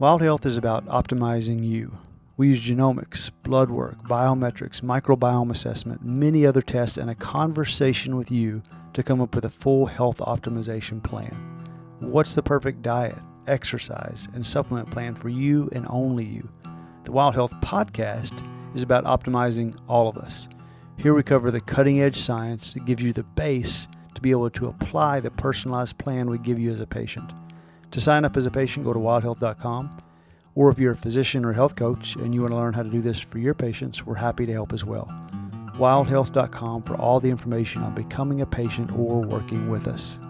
Wild Health is about optimizing you. We use genomics, blood work, biometrics, microbiome assessment, many other tests, and a conversation with you to come up with a full health optimization plan. What's the perfect diet, exercise, and supplement plan for you and only you? The Wild Health podcast is about optimizing all of us. Here we cover the cutting edge science that gives you the base to be able to apply the personalized plan we give you as a patient. To sign up as a patient, go to wildhealth.com. Or if you're a physician or health coach and you want to learn how to do this for your patients, we're happy to help as well. Wildhealth.com for all the information on becoming a patient or working with us.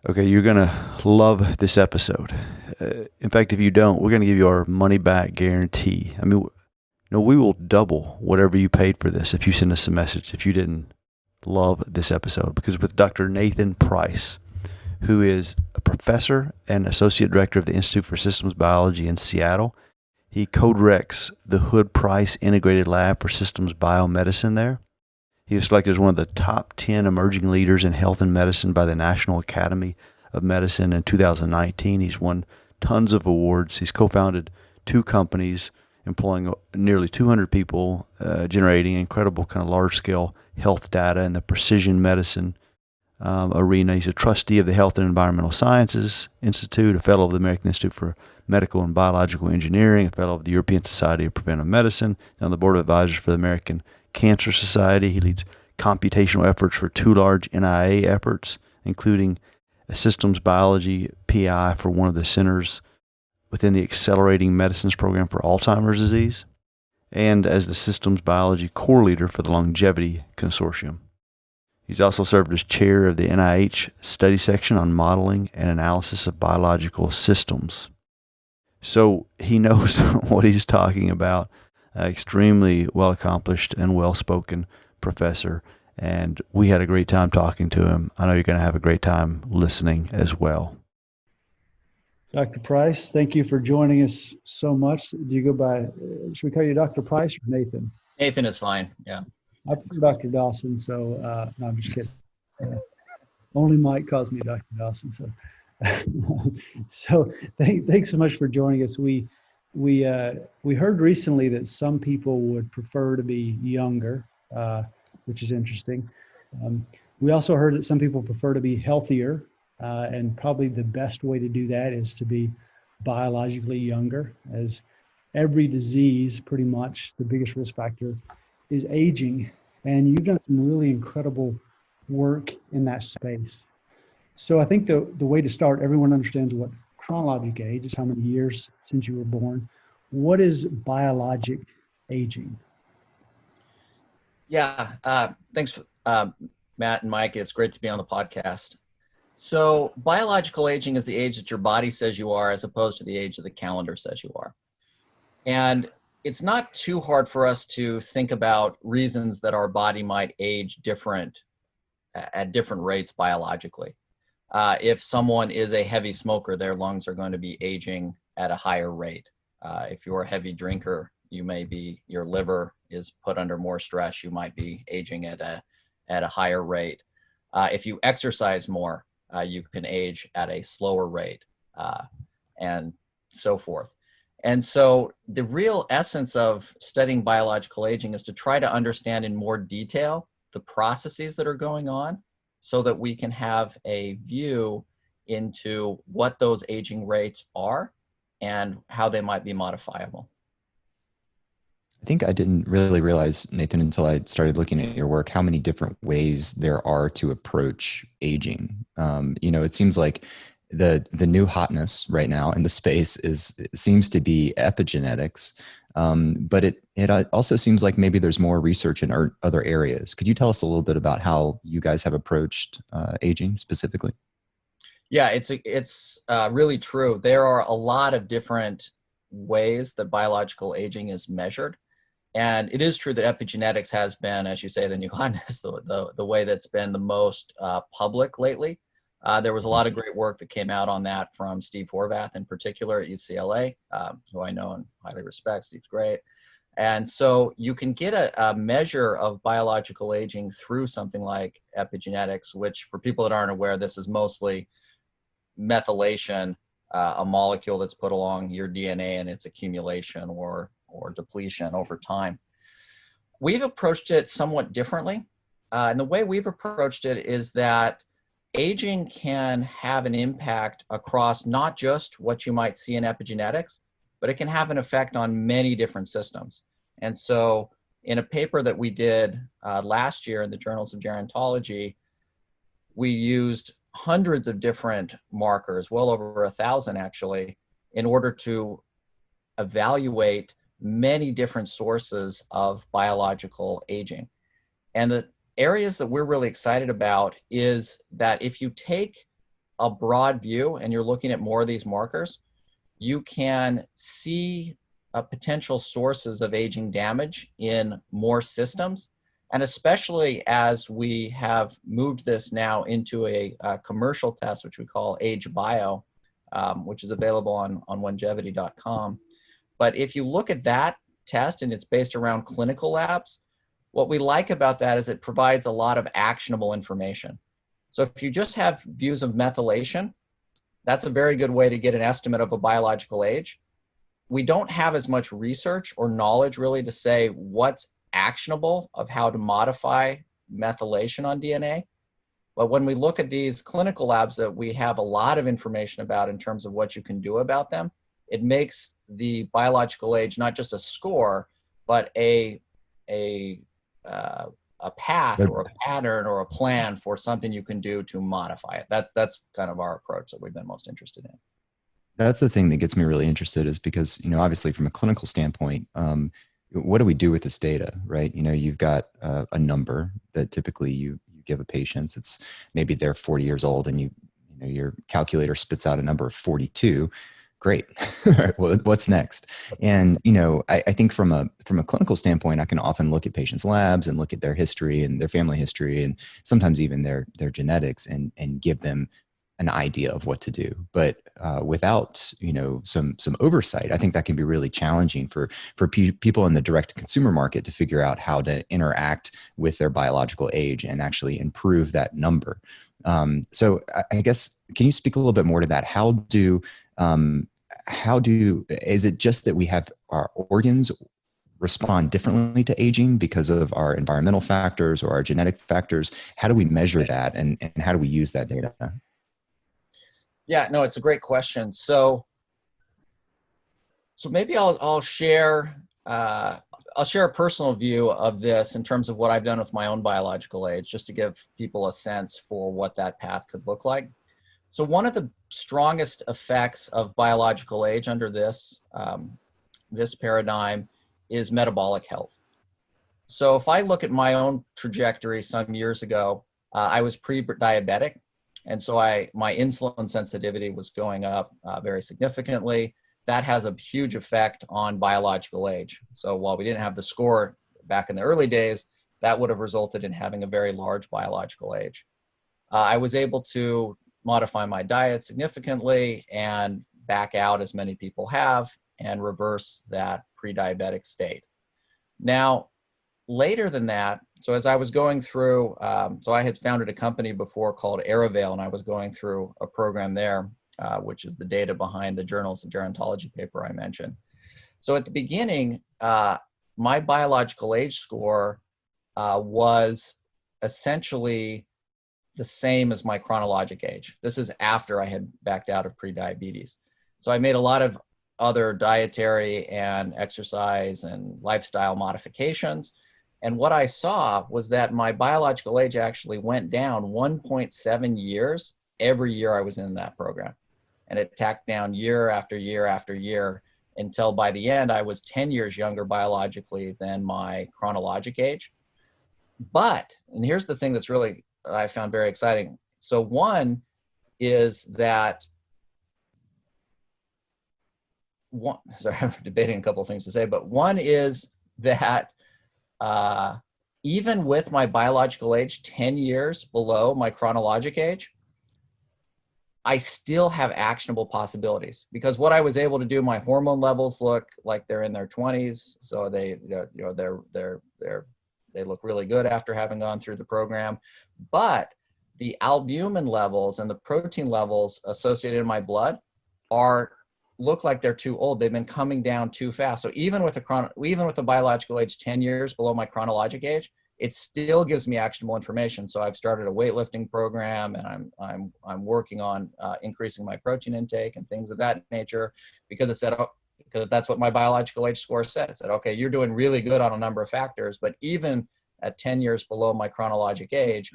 Okay, you're going to love this episode. In fact, if you don't, we're going to give you our money back guarantee. We will double whatever you paid for this if you send us a message if you didn't love this episode. Because with Dr. Nathan Price, who is a professor and associate director of the Institute for Systems Biology in Seattle, he co-directs the Hood Price Integrated Lab for Systems Biomedicine there. He was selected as one of the top 10 emerging leaders in health and medicine by the National Academy of Medicine in 2019. He's won tons of awards. He's co-founded 2 companies employing nearly 200 people, generating incredible kind of large-scale health data in the precision medicine arena. He's a trustee of the Health and Environmental Sciences Institute, a fellow of the American Institute for Medical and Biological Engineering, a fellow of the European Society of Preventive Medicine, and on the board of advisors for the American Cancer Society. He leads computational efforts for 2 large NIA efforts, including a systems biology PI for one of the centers within the Accelerating Medicines Program for Alzheimer's disease, and as the systems biology core leader for the Longevity Consortium. He's also served as chair of the NIH study section on modeling and analysis of biological systems. So he knows what he's talking about. Extremely well accomplished and well spoken professor. And we had a great time talking to him. I know you're going to have a great time listening as well. Dr. Price, thank you for joining us so much. Do you go by, should we call you Dr. Price or Nathan? Nathan is fine, yeah. I prefer Dr. Dawson, so no, I'm just kidding. Only Mike calls me Dr. Dawson. So thanks so much for joining us. We heard recently that some people would prefer to be younger, which is interesting. We also heard that some people prefer to be healthier, and probably the best way to do that is to be biologically younger, as every disease, pretty much the biggest risk factor is aging. And you've done some really incredible work in that space. So I think the way to start, everyone understands what chronologic age is, how many years since you were born. What is biologic aging? Yeah, thanks, Matt and Mike. It's great to be on the podcast. So biological aging is the age that your body says you are as opposed to the age that the calendar says you are. And it's not too hard for us to think about reasons that our body might age different at different rates biologically. If someone is a heavy smoker, their lungs are going to be aging at a higher rate. If you're a heavy drinker, your liver is put under more stress. You might be aging at a higher rate. If you exercise more, you can age at a slower rate, and so forth. And so the real essence of studying biological aging is to try to understand in more detail the processes that are going on so that we can have a view into what those aging rates are and how they might be modifiable. I think I didn't really realize, Nathan, until I started looking at your work, how many different ways there are to approach aging. It seems like the new hotness right now in the space seems to be epigenetics, but it also seems like maybe there's more research in other areas. Could you tell us a little bit about how you guys have approached aging specifically? Yeah, it's really true. There are a lot of different ways that biological aging is measured. And it is true that epigenetics has been, as you say, the new hotness, the way that's been the most public lately. There was a lot of great work that came out on that from Steve Horvath in particular at UCLA, who I know and highly respect. Steve's great. And so you can get a measure of biological aging through something like epigenetics, which for people that aren't aware, this is mostly methylation, a molecule that's put along your DNA and its accumulation or depletion over time. We've approached it somewhat differently. And the way we've approached it is that aging can have an impact across not just what you might see in epigenetics, but it can have an effect on many different systems. And so in a paper that we did last year in the Journals of Gerontology, we used hundreds of different markers, well over 1,000 actually, in order to evaluate many different sources of biological aging. And the areas that we're really excited about is that if you take a broad view and you're looking at more of these markers, you can see potential sources of aging damage in more systems. And especially as we have moved this now into a commercial test, which we call Agebio, which is available on longevity.com. But if you look at that test and it's based around clinical labs, what we like about that is it provides a lot of actionable information. So if you just have views of methylation, that's a very good way to get an estimate of a biological age. We don't have as much research or knowledge really to say what's actionable of how to modify methylation on DNA. But when we look at these clinical labs that we have a lot of information about in terms of what you can do about them, it makes the biological age not just a score, but a path or a pattern or a plan for something you can do to modify it. That's kind of our approach that we've been most interested in. That's the thing that gets me really interested, is because, obviously from a clinical standpoint, what do we do with this data, right? You've got a number that typically you give a patient. It's maybe they're 40 years old and your calculator spits out a number of 42. Great. All right, well, what's next? And, I think from a clinical standpoint, I can often look at patients' labs and look at their history and their family history and sometimes even their genetics and give them an idea of what to do. But without, some oversight, I think that can be really challenging for people in the direct consumer market to figure out how to interact with their biological age and actually improve that number. So I guess, can you speak a little bit more to that? Is it just that we have our organs respond differently to aging because of our environmental factors or our genetic factors? How do we measure that, and how do we use that data? Yeah, no, it's a great question. So maybe I'll share a personal view of this in terms of what I've done with my own biological age, just to give people a sense for what that path could look like. So one of the strongest effects of biological age under this paradigm is metabolic health. So if I look at my own trajectory some years ago, I was pre-diabetic. And so my insulin sensitivity was going up very significantly. That has a huge effect on biological age. So while we didn't have the score back in the early days, that would have resulted in having a very large biological age. I was able to modify my diet significantly and back out, as many people have, and reverse that pre-diabetic state. Now, later than that, so as I was going through, so I had founded a company before called Aravale, and I was going through a program there, which is the data behind the Journals of Gerontology paper I mentioned. So at the beginning, my biological age score was essentially the same as my chronologic age. This is after I had backed out of prediabetes. So I made a lot of other dietary and exercise and lifestyle modifications. And what I saw was that my biological age actually went down 1.7 years every year I was in that program. And it tacked down year after year after year until by the end, I was 10 years younger biologically than my chronologic age. But, and here's the thing that's really, I found very exciting. So one is that, sorry, I'm debating a couple of things to say, but one is that even with my biological age 10 years below my chronologic age, I still have actionable possibilities, because what I was able to do, my hormone levels look like they're in their 20s. So they look really good after having gone through the program. But the albumin levels and the protein levels associated in my blood look like they're too old. They've been coming down too fast. So even with a biological age 10 years below my chronologic age, it still gives me actionable information. So I've started a weightlifting program, and I'm working on increasing my protein intake and things of that nature, because because that's what my biological age score said. It said, okay, you're doing really good on a number of factors, but even at 10 years below my chronologic age,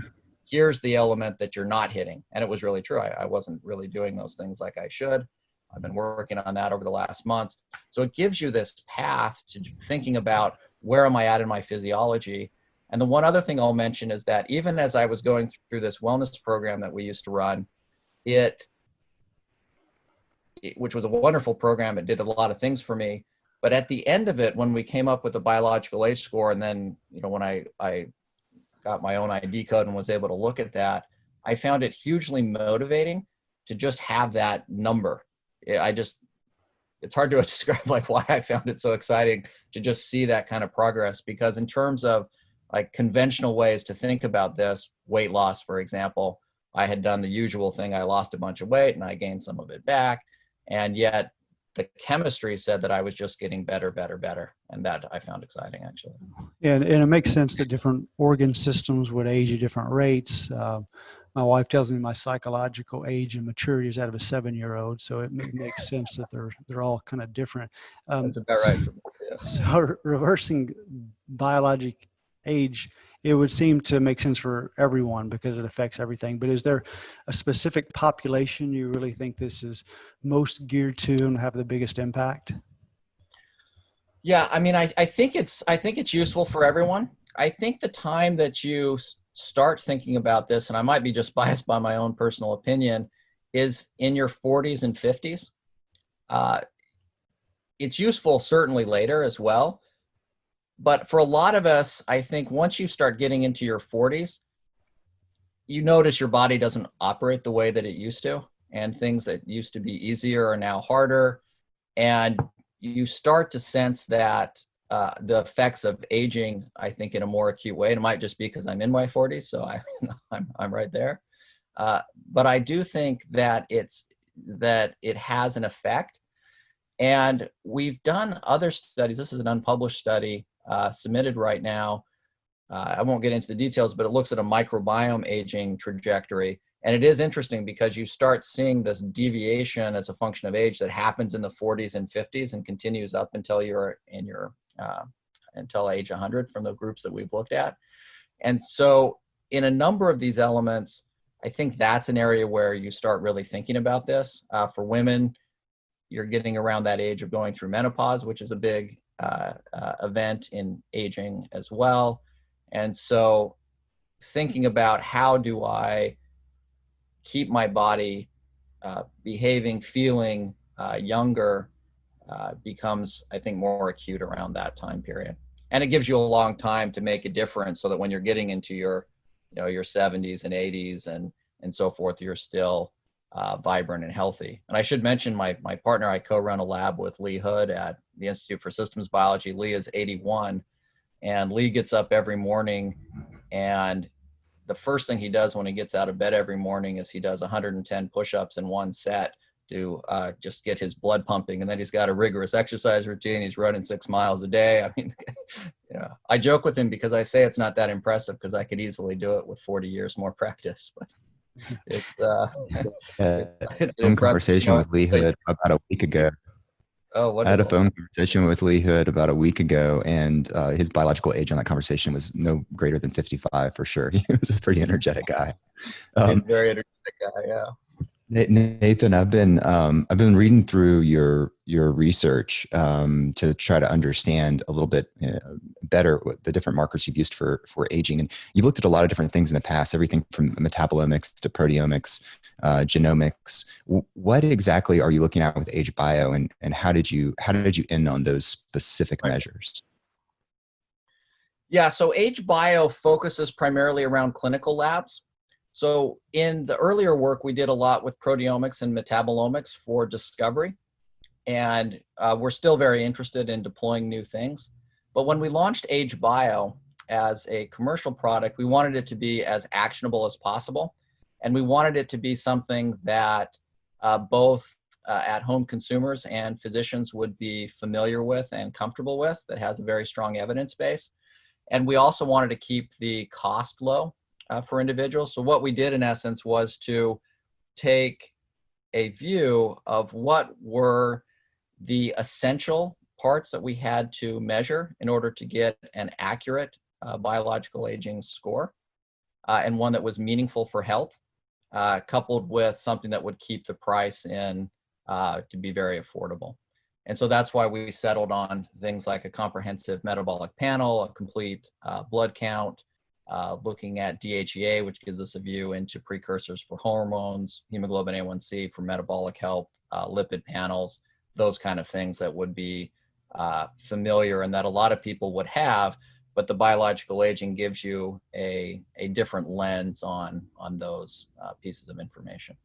here's the element that you're not hitting. And it was really true. I wasn't really doing those things like I should. I've been working on that over the last months. So it gives you this path to thinking about, where am I at in my physiology? And the one other thing I'll mention is that even as I was going through this wellness program that we used to run, which was a wonderful program, it did a lot of things for me. But at the end of it, when we came up with a biological age score, and then, when I got my own ID code and was able to look at that, I found it hugely motivating to just have that number. It's hard to describe like why I found it so exciting to just see that kind of progress, because in terms of like conventional ways to think about this, weight loss, for example, I had done the usual thing. I lost a bunch of weight and I gained some of it back. And yet the chemistry said that I was just getting better. And that I found exciting, actually. And it makes sense that different organ systems would age at different rates. My wife tells me my psychological age and maturity is that of a 7-year-old, so it makes sense that they're all kind of different. That's about right. Yeah. So reversing biologic age, it would seem to make sense for everyone because it affects everything. But is there a specific population you really think this is most geared to and have the biggest impact? Yeah, I mean, I think it's useful for everyone. I think the time that you start thinking about this, and I might be just biased by my own personal opinion, is in your 40s and 50s. It's useful certainly later as well. But for a lot of us, I think once you start getting into your 40s, you notice your body doesn't operate the way that it used to, and things that used to be easier are now harder. And you start to sense that the effects of aging, I think, in a more acute way. And it might just be because I'm in my 40s, so I'm right there. But I do think that it has an effect. And we've done other studies. This is an unpublished study submitted right now. I won't get into the details, but it looks at a microbiome aging trajectory. And it is interesting because you start seeing this deviation as a function of age that happens in the 40s and 50s and continues up until you're in until age 100 from the groups that we've looked at. And so in a number of these elements, I think that's an area where you start really thinking about this. For women, you're getting around that age of going through menopause, which is a big event in aging as well. And so thinking about how do I keep my body behaving, feeling younger becomes, I think, more acute around that time period. And it gives you a long time to make a difference so that when you're getting into your 70s and 80s and so forth, you're still vibrant and healthy. And I should mention my partner, I co-run a lab with Lee Hood at the Institute for Systems Biology. Lee is 81, and Lee gets up every morning, and the first thing he does when he gets out of bed every morning is he does 110 push-ups in one set to just get his blood pumping. And then he's got a rigorous exercise routine. He's running 6 miles a day. I mean, I joke with him because I say it's not that impressive because I could easily do it with 40 years more practice. But it's phone conversation with Lee Hood about a week ago. Oh, wonderful. I had a phone conversation with Lee Hood about a week ago, and his biological age on that conversation was no greater than 55 for sure. He was a pretty energetic guy. Very energetic guy, yeah. Nathan, I've been reading through your research to try to understand a little bit better what the different markers you've used for aging, and you looked at a lot of different things in the past, everything from metabolomics to proteomics, genomics. What exactly are you looking at with Agebio, and how did you end on those specific measures? Yeah, so Agebio focuses primarily around clinical labs. So in the earlier work, we did a lot with proteomics and metabolomics for discovery. And we're still very interested in deploying new things. But when we launched Agebio as a commercial product, we wanted it to be as actionable as possible. And we wanted it to be something that both at-home consumers and physicians would be familiar with and comfortable with, that has a very strong evidence base. And we also wanted to keep the cost low for individuals. So what we did in essence was to take a view of what were the essential parts that we had to measure in order to get an accurate biological aging score, and one that was meaningful for health, coupled with something that would keep the price in to be very affordable. And so that's why we settled on things like a comprehensive metabolic panel, a complete blood count, looking at DHEA, which gives us a view into precursors for hormones, hemoglobin A1C for metabolic health, lipid panels, those kind of things that would be familiar and that a lot of people would have, but the biological aging gives you a different lens on those pieces of information.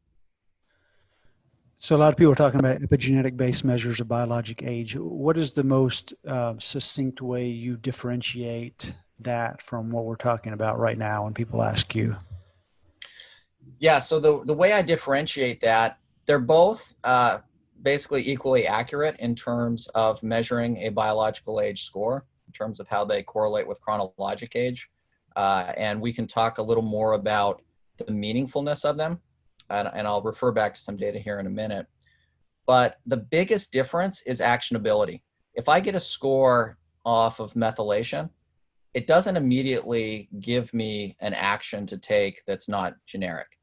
So a lot of people are talking about epigenetic-based measures of biologic age. What is the most succinct way you differentiate that from what we're talking about right now when people ask you? Yeah, so the way I differentiate that, they're both basically equally accurate in terms of measuring a biological age score, in terms of how they correlate with chronologic age. And we can talk a little more about the meaningfulness of them. And I'll refer back to some data here in a minute. But the biggest difference is actionability. If I get a score off of methylation, it doesn't immediately give me an action to take that's not generic.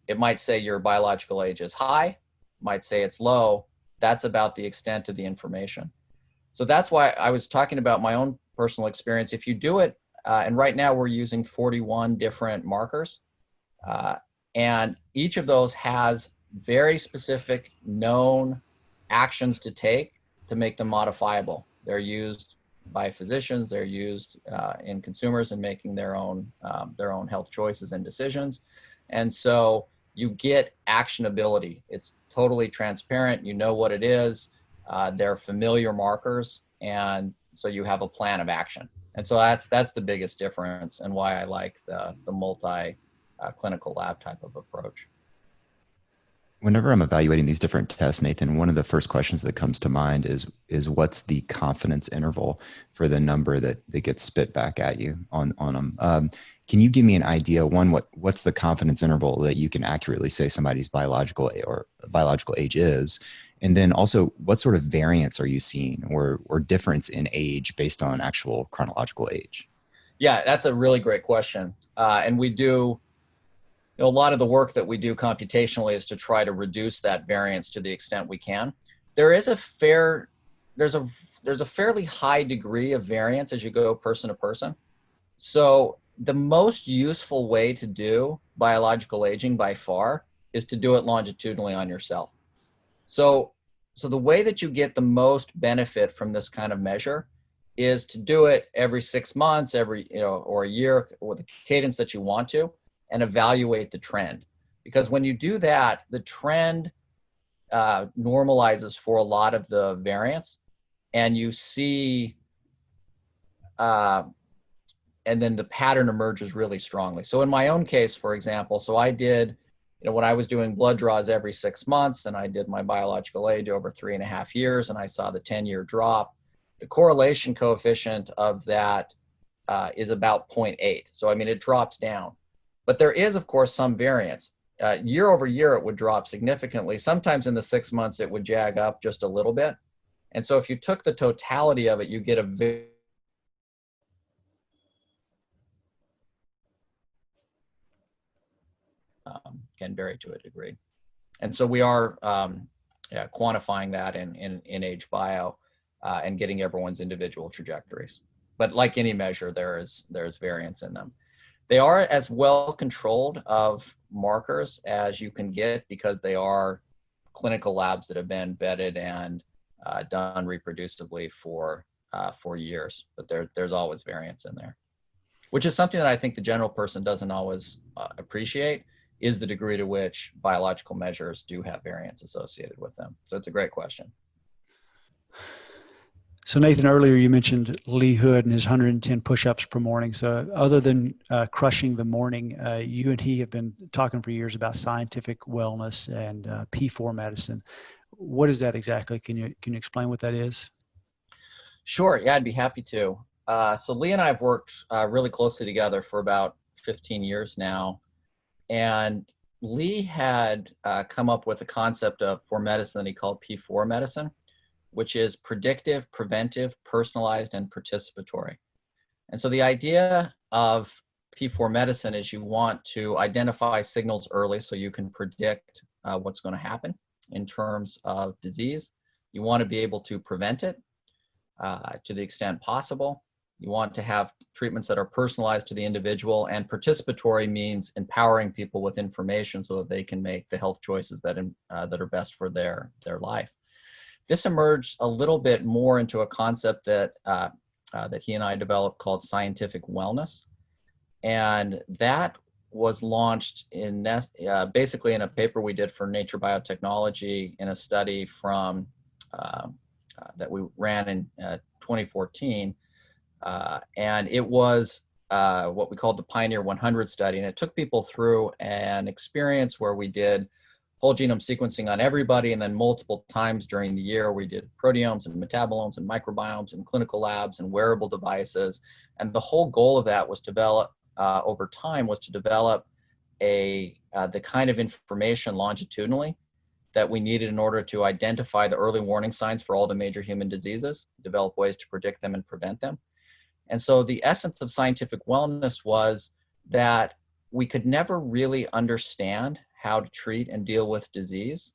It might say your biological age is high, might say it's low. That's about the extent of the information. So that's why I was talking about my own personal experience. If you do it, and right now we're using 41 different markers, and each of those has very specific known actions to take to make them modifiable. They're used by physicians, they're used in consumers in making their own health choices and decisions. And so you get actionability. It's totally transparent. You know what it is. They're familiar markers. And so you have a plan of action. And so that's the biggest difference and why I like the multi clinical lab type of approach. Whenever I'm evaluating these different tests, Nathan, one of the first questions that comes to mind is what's the confidence interval for the number that gets spit back at you on them? Can you give me an idea? One, what's the confidence interval that you can accurately say somebody's biological age is? And then also, what sort of variance are you seeing or difference in age based on actual chronological age? Yeah, that's a really great question. And we do, a lot of the work that we do computationally is to try to reduce that variance to the extent we can. There's a fairly high degree of variance as you go person to person. So the most useful way to do biological aging by far is to do it longitudinally on yourself. So the way that you get the most benefit from this kind of measure is to do it every 6 months, or a year, with the cadence that you want to, and evaluate the trend. Because when you do that, the trend normalizes for a lot of the variance, and you see, and then the pattern emerges really strongly. So in my own case, for example, so I did, when I was doing blood draws every 6 months, and I did my biological age over 3.5 years, and I saw the 10-year drop, the correlation coefficient of that is about 0.8. So, I mean, it drops down. But there is, of course, some variance. Year over year, it would drop significantly. Sometimes in the 6 months, it would jag up just a little bit. And so if you took the totality of it, you get a can vary to a degree. And so we are quantifying that in Agebio and getting everyone's individual trajectories. But like any measure, there's variance in them. They are as well controlled of markers as you can get because they are clinical labs that have been vetted and done reproducibly for years. But there's always variance in there. which is something that I think the general person doesn't always appreciate, is the degree to which biological measures do have variance associated with them. So it's a great question. So Nathan, earlier you mentioned Lee Hood and his 110 push-ups per morning. So other than crushing the morning, you and he have been talking for years about scientific wellness and P4 medicine. What is that exactly? Can you explain what that is? Sure. Yeah, I'd be happy to. So Lee and I have worked really closely together for about 15 years now. And Lee had come up with a concept for medicine that he called P4 medicine, which is predictive, preventive, personalized, and participatory. And so the idea of P4 medicine is you want to identify signals early so you can predict what's going to happen in terms of disease. You want to be able to prevent it to the extent possible. You want to have treatments that are personalized to the individual, and participatory means empowering people with information so that they can make the health choices that are best for their life. This emerged a little bit more into a concept that he and I developed called scientific wellness. And that was launched in basically in a paper we did for Nature Biotechnology in a study from that we ran in 2014. And it was what we called the Pioneer 100 study. And it took people through an experience where we did whole genome sequencing on everybody, and then multiple times during the year we did proteomes and metabolomes and microbiomes and clinical labs and wearable devices. And the whole goal of that was over time was to develop the kind of information longitudinally that we needed in order to identify the early warning signs for all the major human diseases, develop ways to predict them and prevent them. And so the essence of scientific wellness was that we could never really understand how to treat and deal with disease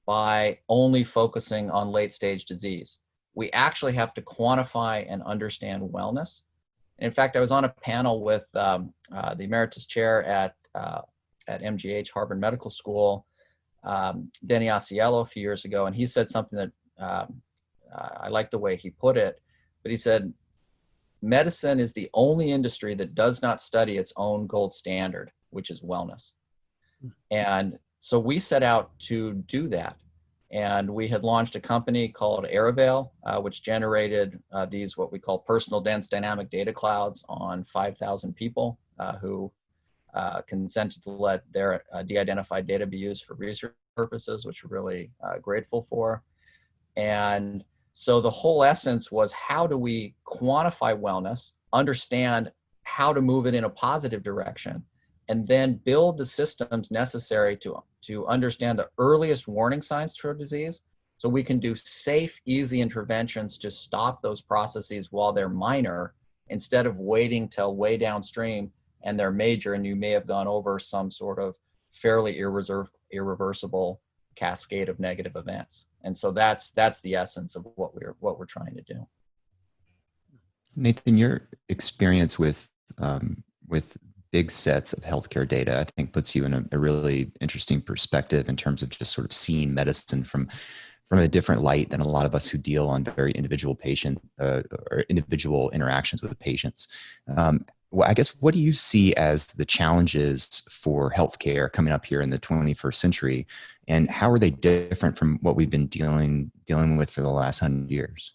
by only focusing on late stage disease. We actually have to quantify and understand wellness. And in fact, I was on a panel with the emeritus chair at MGH, Harvard Medical School, Denny Asiello, a few years ago, and he said something that I like the way he put it, but he said, medicine is the only industry that does not study its own gold standard, which is wellness. And so we set out to do that. And we had launched a company called Agebio, which generated these what we call personal dense dynamic data clouds on 5,000 people who consented to let their de-identified data be used for research purposes, which we're really grateful for. And so the whole essence was, how do we quantify wellness, understand how to move it in a positive direction, and then build the systems necessary to understand the earliest warning signs for disease so we can do safe, easy interventions to stop those processes while they're minor, instead of waiting till way downstream and they're major and you may have gone over some sort of fairly irreversible cascade of negative events. And so that's the essence of what we're trying to do. Nathan, your experience with big sets of healthcare data, I think, puts you in a really interesting perspective in terms of just sort of seeing medicine from a different light than a lot of us who deal on very individual patient or individual interactions with the patients. Well, I guess, what do you see as the challenges for healthcare coming up here in the 21st century, and how are they different from what we've been dealing with for the last 100 years?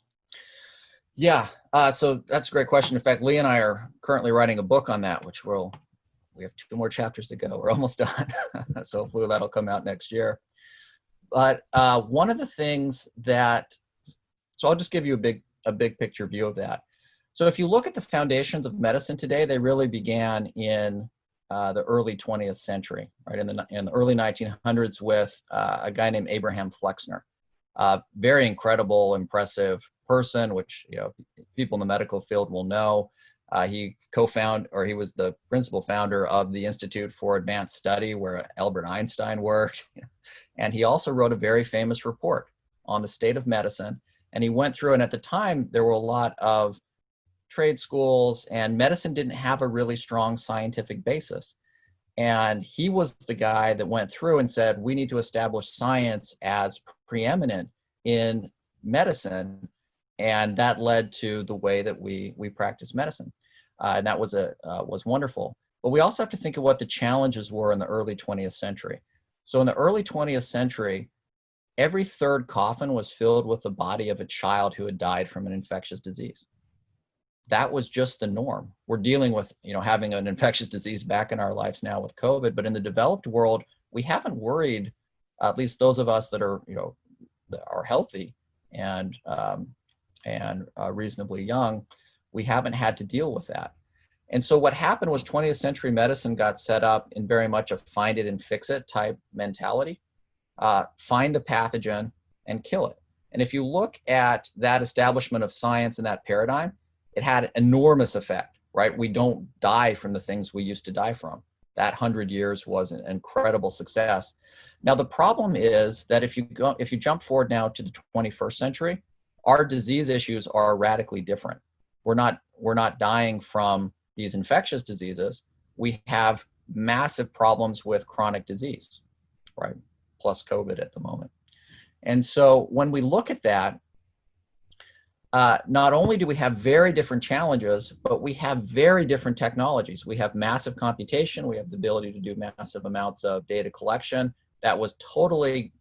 Yeah, so that's a great question. In fact, Lee and I are currently writing a book on that, which we have 2 more chapters to go. We're almost done. So hopefully that'll come out next year. But one of the things so I'll just give you a big picture view of that. So if you look at the foundations of medicine today, they really began in the early 20th century, right? In the early 1900s with a guy named Abraham Flexner. Very incredible, impressive person, which people in the medical field will know. He was the principal founder of the Institute for Advanced Study, where Albert Einstein worked. And he also wrote a very famous report on the state of medicine. And he went through, and at the time, there were a lot of trade schools, and medicine didn't have a really strong scientific basis. And he was the guy that went through and said, we need to establish science as preeminent in medicine. And that led to the way that we practice medicine. and that was wonderful. But we also have to think of what the challenges were in the early 20th century. So in the early 20th century, every third coffin was filled with the body of a child who had died from an infectious disease. That was just the norm. We're dealing with, having an infectious disease back in our lives now with COVID, but in the developed world, we haven't worried, at least those of us that are, that are healthy and reasonably young, we haven't had to deal with that. And so what happened was 20th century medicine got set up in very much a find it and fix it type mentality. Find the pathogen and kill it. And if you look at that establishment of science and that paradigm, it had enormous effect, right? We don't die from the things we used to die from. That 100 years was an incredible success. Now, the problem is that if you jump forward now to the 21st century, our disease issues are radically different. We're not dying from these infectious diseases. We have massive problems with chronic disease, right? Plus COVID at the moment. And so when we look at that, not only do we have very different challenges, but we have very different technologies. We have massive computation. We have the ability to do massive amounts of data collection that was totally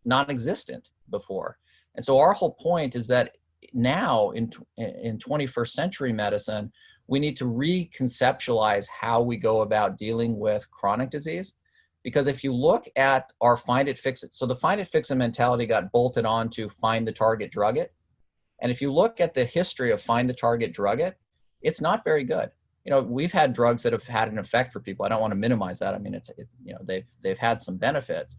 non-existent before. And so our whole point is that now in 21st century medicine, we need to reconceptualize how we go about dealing with chronic disease. Because if you look at our find it, fix it, so the find it, fix it mentality got bolted on to find the target, drug it. And if you look at the history of find the target, drug it, it's not very good. We've had drugs that have had an effect for people. I don't want to minimize that. I mean, they've had some benefits.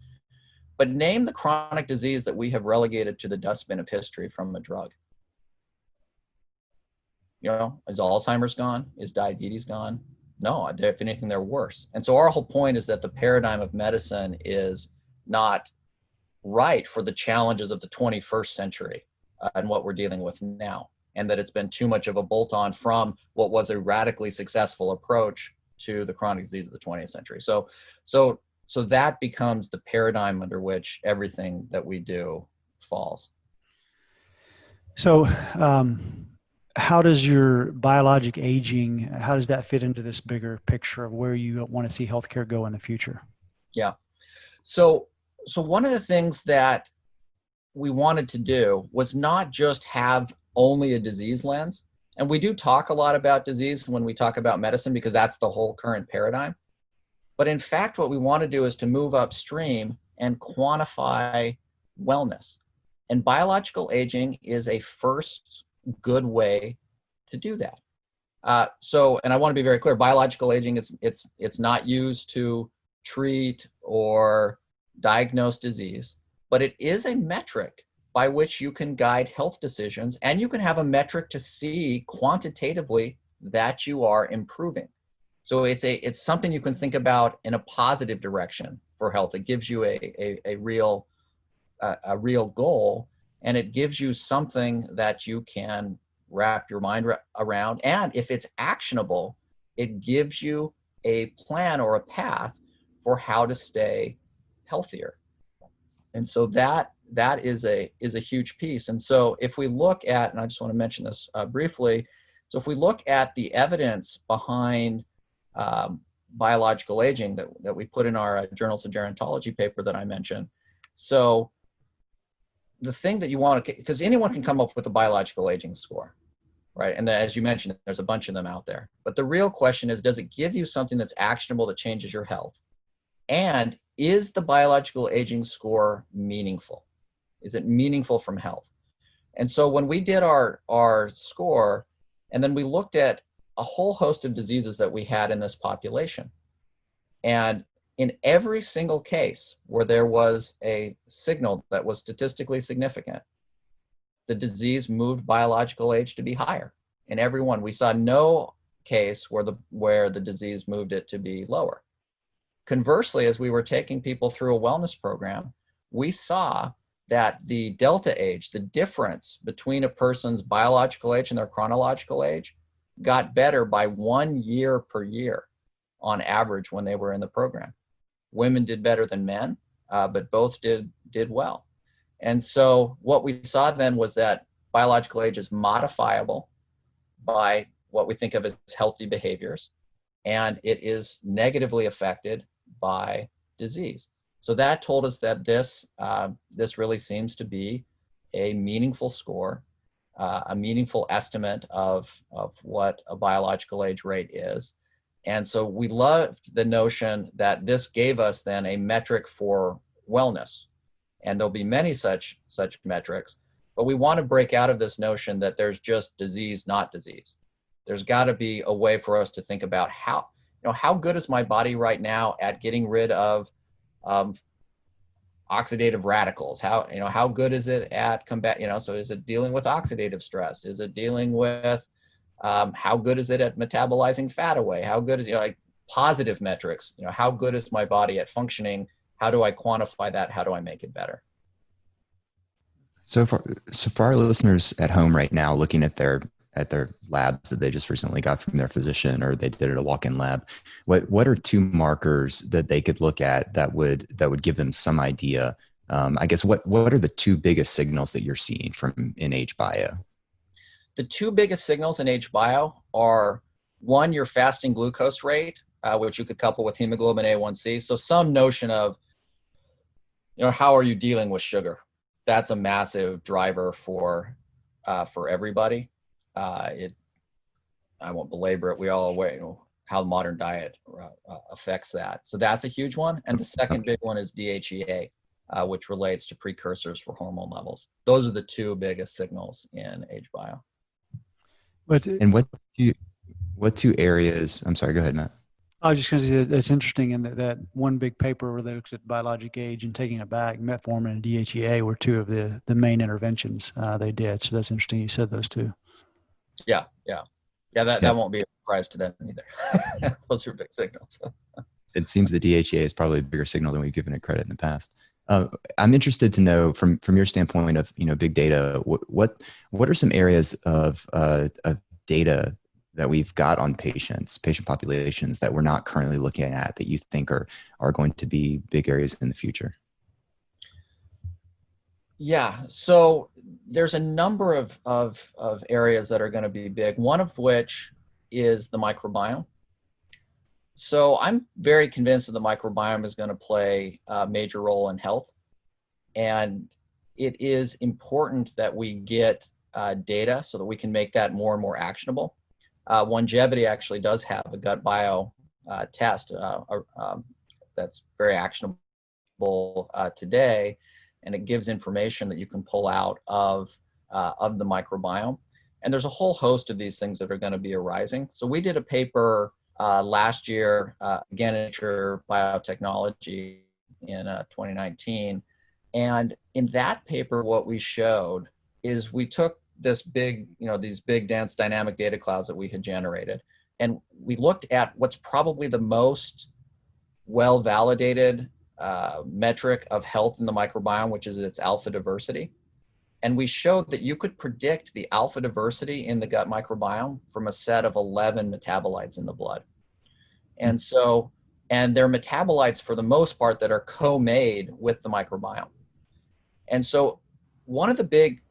But name the chronic disease that we have relegated to the dustbin of history from a drug. Is Alzheimer's gone? Is diabetes gone? No, if anything, they're worse. And so our whole point is that the paradigm of medicine is not right for the challenges of the 21st century and what we're dealing with now, and that it's been too much of a bolt-on from what was a radically successful approach to the chronic disease of the 20th century. So that becomes the paradigm under which everything that we do falls. So, how does your biologic aging, how does that fit into this bigger picture of where you want to see healthcare go in the future? Yeah. So one of the things that we wanted to do was not just have only a disease lens. And we do talk a lot about disease when we talk about medicine because that's the whole current paradigm. But in fact, what we want to do is to move upstream and quantify wellness. And biological aging is a first good way to do that. And I want to be very clear, biological aging, it's not used to treat or diagnose disease, but it is a metric by which you can guide health decisions, and you can have a metric to see quantitatively that you are improving. So it's something you can think about in a positive direction for health. It gives you a real goal, and it gives you something that you can wrap your mind around. And if it's actionable, it gives you a plan or a path for how to stay healthier. And so that is a huge piece. And so if we look at, and I just want to mention this briefly, so if we look at the evidence behind biological aging that we put in our Journals of Gerontology paper that I mentioned, so the thing that you want to, because anyone can come up with a biological aging score, right? And as you mentioned, there's a bunch of them out there. But the real question is, does it give you something that's actionable that changes your health? And is the biological aging score meaningful? Is it meaningful from health? And so when we did our score, and then we looked at a whole host of diseases that we had in this population, and in every single case where there was a signal that was statistically significant, the disease moved biological age to be higher. In every one, we saw no case where the disease moved it to be lower. Conversely, as we were taking people through a wellness program, we saw that the delta age, the difference between a person's biological age and their chronological age, got better by 1 year per year on average when they were in the program. Women did better than men, but both did well. And so what we saw then was that biological age is modifiable by what we think of as healthy behaviors, and it is negatively affected by disease. So that told us that this really seems to be a meaningful score, a meaningful estimate of what a biological age rate is. And so we loved the notion that this gave us then a metric for wellness. And there'll be many such metrics, but we want to break out of this notion that there's just disease, not disease. There's got to be a way for us to think about how good is my body right now at getting rid of oxidative radicals? How good is it at combat? So is it dealing with oxidative stress? Is it dealing with how good is it at metabolizing fat away? How good is like positive metrics? How good is my body at functioning? How do I quantify that? How do I make it better? So for our listeners at home right now, looking at their labs that they just recently got from their physician, or they did at a walk-in lab, what are two markers that they could look at that would give them some idea? I guess what are the two biggest signals that you're seeing in Agebio? The two biggest signals in Agebio are, one, your fasting glucose rate, which you could couple with hemoglobin A1C. So some notion of, how are you dealing with sugar? That's a massive driver for everybody. I won't belabor it. We all aware how the modern diet affects that. So that's a huge one. And the second big one is DHEA, which relates to precursors for hormone levels. Those are the two biggest signals in Agebio. And what two areas? I'm sorry. Go ahead, Matt. I was just going to say that it's interesting in that one big paper where they looked at biologic age and taking it back, metformin and DHEA were two of the main interventions they did. So that's interesting. You said those two. Yeah. That won't be a surprise to them either. Those are big signals. It seems the DHEA is probably a bigger signal than we've given it credit in the past. I'm interested to know from your standpoint of big data, what are some areas of data that we've got on patient populations that we're not currently looking at that you think are going to be big areas in the future? Yeah, so there's a number of areas that are going to be big, one of which is the microbiome. So I'm very convinced that the microbiome is going to play a major role in health. And it is important that we get data so that we can make that more and more actionable. Longevity actually does have a gut bio test that's very actionable today, and it gives information that you can pull out of the microbiome. And there's a whole host of these things that are going to be arising. So we did a paper last year, again, in Nature Biotechnology in 2019. And in that paper, what we showed is we took this big, these big dense dynamic data clouds that we had generated, and we looked at what's probably the most well-validated metric of health in the microbiome, which is its alpha diversity. And we showed that you could predict the alpha diversity in the gut microbiome from a set of 11 metabolites in the blood. And so, and they're metabolites for the most part that are co-made with the microbiome. And so one of the big,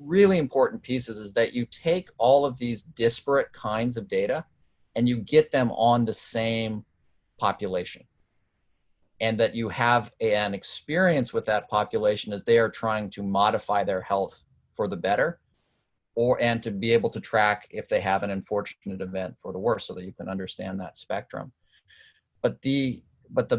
really important pieces is that you take all of these disparate kinds of data and you get them on the same population, and that you have an experience with that population as they are trying to modify their health for the better, and to be able to track if they have an unfortunate event for the worse, so that you can understand that spectrum. But the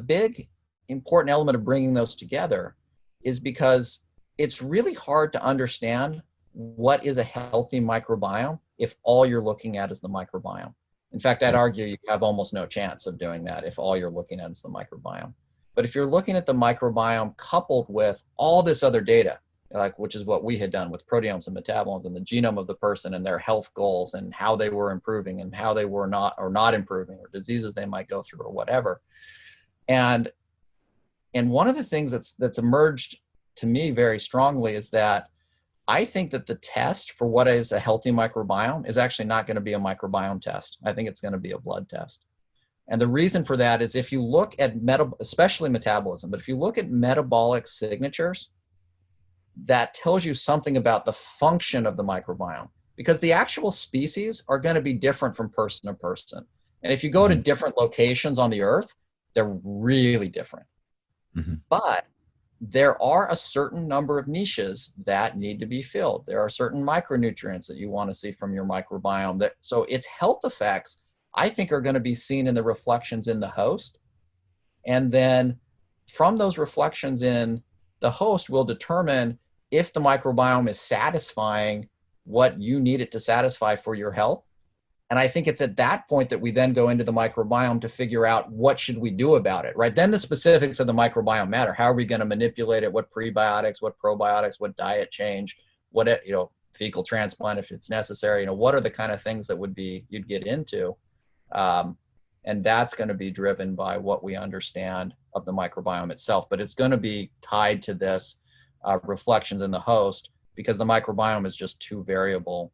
big important element of bringing those together is because it's really hard to understand what is a healthy microbiome if all you're looking at is the microbiome. In fact, I'd argue you have almost no chance of doing that if all you're looking at is the microbiome. But if you're looking at the microbiome coupled with all this other data, which is what we had done with proteomes and metabolomes and the genome of the person and their health goals and how they were improving and how they were not improving, or diseases they might go through or whatever. And one of the things that's emerged to me very strongly is that I think that the test for what is a healthy microbiome is actually not going to be a microbiome test. I think it's going to be a blood test. And the reason for that is if you look at especially metabolism, but if you look at metabolic signatures, that tells you something about the function of the microbiome. because the actual species are going to be different from person to person. And if you go to different locations on the earth, they're really different. But there are a certain number of niches that need to be filled. There are certain micronutrients that you want to see from your microbiome. So its health effects, I think, are going to be seen in the reflections in the host. And then from those reflections in the host will determine if the microbiome is satisfying what you need it to satisfy for your health. And I think it's at that point that we then go into the microbiome to figure out what should we do about it, right? Then the specifics of the microbiome matter. How are we going to manipulate it? What prebiotics, what probiotics, what diet change, what, fecal transplant if it's necessary, what are the kind of things that you'd get into? And that's going to be driven by what we understand of the microbiome itself. But it's going to be tied to this reflections in the host, because the microbiome is just too variable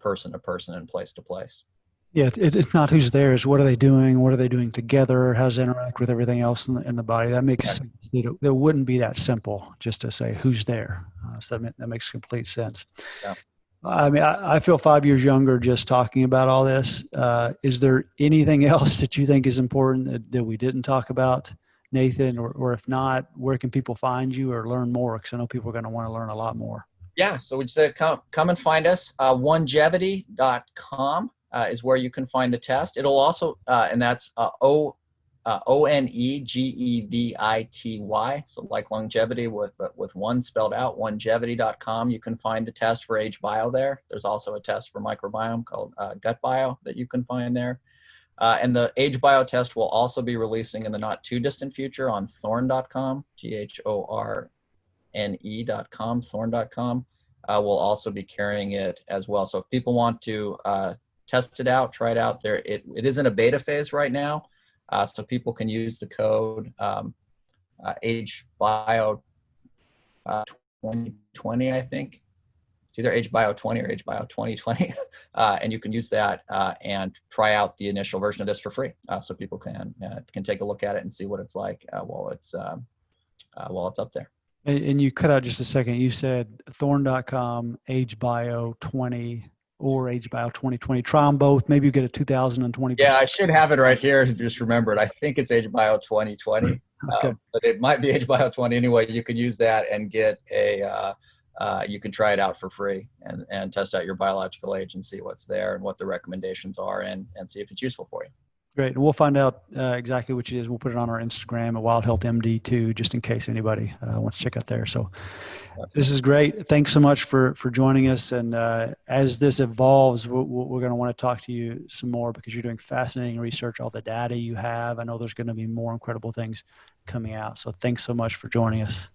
person to person and place to place. Yeah, it's not who's there, it's what are they doing? What are they doing together? How does it interact with everything else in the body? That makes sense. It wouldn't be that simple just to say who's there. So that makes complete sense. Yeah. I mean, I feel 5 years younger just talking about all this. Is there anything else that you think is important that we didn't talk about, Nathan? Or if not, where can people find you or learn more? Because I know people are going to want to learn a lot more. Yeah, so we'd say come and find us. Onegevity.com is where you can find the test. It'll also, and that's ONEGEVITY, so like longevity with one spelled out, onegevity.com. You can find the test for Agebio there. There's also a test for microbiome called Gut Bio that you can find there. And the Agebio test will also be releasing in the not too distant future on thorne.com, THORNE.com, thorne.com. We'll also be carrying it as well. So if people want to test it out, try it out there, it is in a beta phase right now. So people can use the code Agebio 2020, I think. It's either Agebio 20 or Agebio 2020. And you can use that and try out the initial version of this for free. So people can take a look at it and see what it's like while it's up there. And you cut out just a second. You said thorne.com, Agebio 20 or Agebio 2020. Try them both. Maybe you get a 2020%. Yeah, I should have it right here to just remember it. I think it's Agebio 2020, okay. But it might be Agebio 20 anyway. You can use that and get you can try it out for free and test out your biological age and see what's there and what the recommendations are and see if it's useful for you. Great. And we'll find out exactly which it is. We'll put it on our Instagram at Wild Health MD too, just in case anybody wants to check out there. So this is great. Thanks so much for joining us. And as this evolves, we're going to want to talk to you some more because you're doing fascinating research, all the data you have. I know there's going to be more incredible things coming out. So thanks so much for joining us.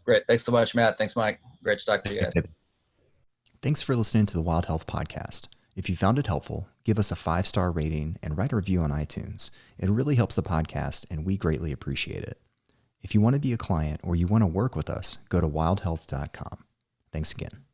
Great. Thanks so much, Matt. Thanks, Mike. Great to talk to you guys. Thanks for listening to the Wild Health Podcast. If you found it helpful, give us a 5-star rating and write a review on iTunes. It really helps the podcast, and we greatly appreciate it. If you want to be a client or you want to work with us, go to wildhealth.com. Thanks again.